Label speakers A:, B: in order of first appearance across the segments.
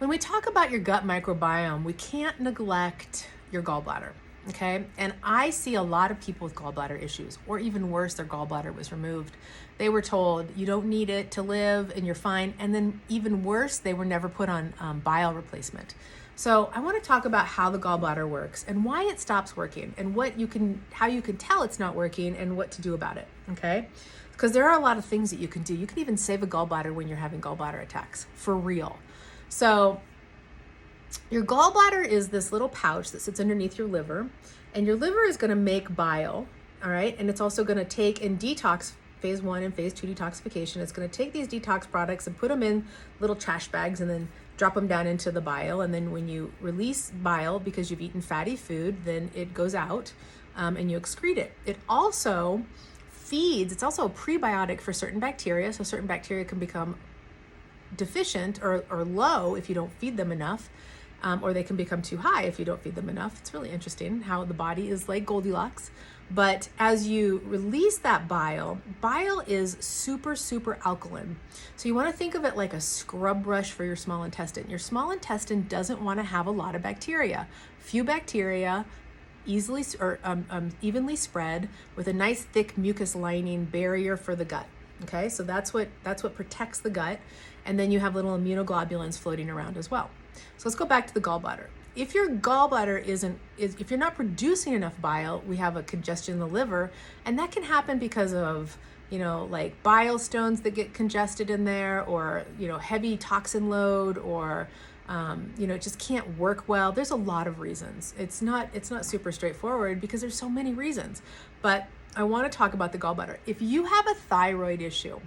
A: When we talk about your gut microbiome, we can't neglect your gallbladder, okay? And I see a lot of people with gallbladder issues, or even worse, their gallbladder was removed. They were told, you don't need it to live and you're fine. And then even worse, they were never put on bile replacement. So I want to talk about how the gallbladder works and why it stops working and how you can tell it's not working and what to do about it, okay? Because there are a lot of things that you can do. You can even save a gallbladder when you're having gallbladder attacks, for real. So your gallbladder is this little pouch that sits underneath your liver, and your liver is going to make bile, all right? And it's also going to take and detox, phase 1 and phase 2 detoxification. It's going to take these detox products and put them in little trash bags and then drop them down into the bile. And then when you release bile because you've eaten fatty food, then it goes out and you excrete it. It also it's also a prebiotic for certain bacteria. So certain bacteria can become deficient or low if you don't feed them enough, or they can become too high if you don't feed them enough. It's really interesting how the body is like Goldilocks. But as you release that bile is super, super alkaline. So you want to think of it like a scrub brush for your small intestine. Your small intestine doesn't want to have a lot of bacteria. Few bacteria, easily or evenly spread, with a nice thick mucus lining barrier for the gut. Okay, so that's what protects the gut. And then you have little immunoglobulins floating around as well. So let's go back to the gallbladder. If your gallbladder if you're not producing enough bile, we have a congestion in the liver, and that can happen because of, like bile stones that get congested in there, or, heavy toxin load, or, it just can't work well. There's a lot of reasons. It's not super straightforward because there's so many reasons. But I want to talk about the gallbladder. If you have a thyroid issue,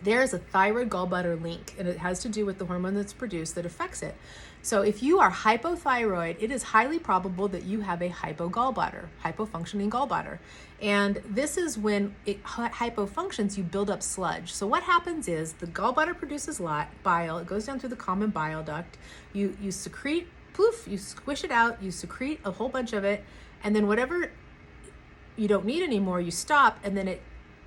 A: there is a thyroid gallbladder link, and it has to do with the hormone that's produced that affects it. So if you are hypothyroid, it is highly probable that you have a hypofunctioning gallbladder. And this is when it hypofunctions, you build up sludge. So what happens is the gallbladder produces bile, it goes down through the common bile duct, you secrete, poof, you squish it out, you secrete a whole bunch of it, and then whatever you don't need anymore, you stop, and then it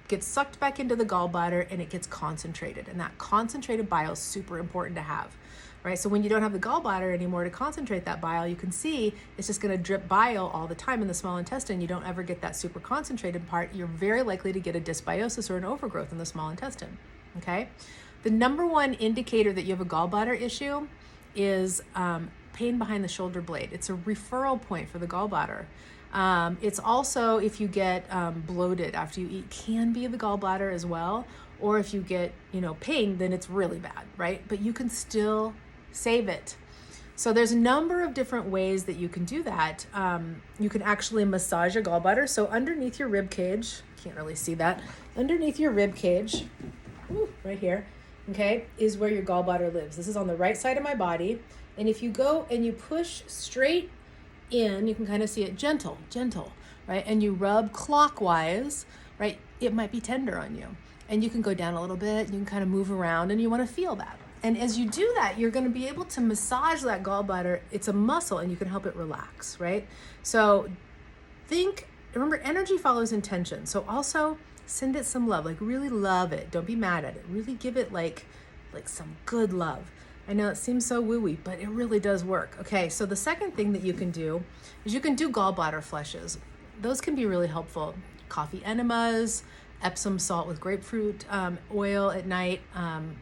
A: gets sucked back into the gallbladder and it gets concentrated. And that concentrated bile is super important to have, right? So when you don't have the gallbladder anymore to concentrate that bile, you can see it's just going to drip bile all the time in the small intestine. You don't ever get that super concentrated part. You're very likely to get a dysbiosis or an overgrowth in the small intestine, okay? The number one indicator that you have a gallbladder issue is pain behind the shoulder blade. It's a referral point for the gallbladder. It's also, if you get bloated after you eat, can be the gallbladder as well. Or if you get, pain, then it's really bad, right? But you can still save it. So there's a number of different ways that you can do that. You can actually massage your gallbladder. So underneath your rib cage, can't really see that, underneath your rib cage, right here, okay, is where your gallbladder lives. This is on the right side of my body. And if you go and you push straight in, you can kind of see it gentle, right? And you rub clockwise, right? It might be tender on you. And you can go down a little bit, you can kind of move around, and you want to feel that. And as you do that, you're going to be able to massage that gallbladder. It's a muscle, and you can help it relax, right? So remember, energy follows intention. So also send it some love, like really love it. Don't be mad at it. Really give it like some good love. I know it seems so woo-y, but it really does work. Okay, so the second thing that you can do is you can do gallbladder flushes. Those can be really helpful. Coffee enemas, Epsom salt with grapefruit oil at night,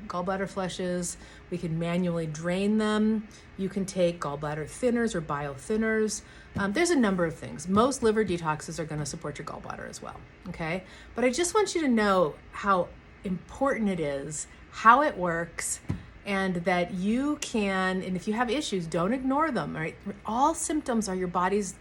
A: gallbladder flushes. We can manually drain them. You can take gallbladder thinners or bile thinners. There's a number of things. Most liver detoxes are going to support your gallbladder as well, okay? But I just want you to know how important it is, how it works, and that you can, and if you have issues, don't ignore them, right? All symptoms are your body's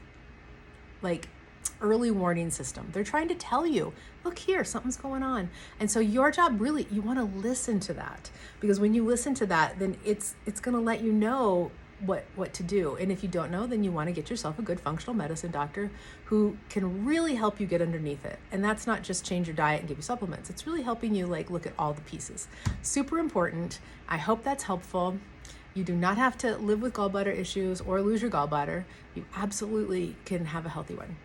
A: early warning system. They're trying to tell you, look here, something's going on. And so your job really, you want to listen to that, because when you listen to that, then it's going to let you know what to do. And if you don't know, then you want to get yourself a good functional medicine doctor who can really help you get underneath it. And that's not just change your diet and give you supplements. It's really helping you look at all the pieces. Super important. I hope that's helpful. You do not have to live with gallbladder issues or lose your gallbladder. You absolutely can have a healthy one.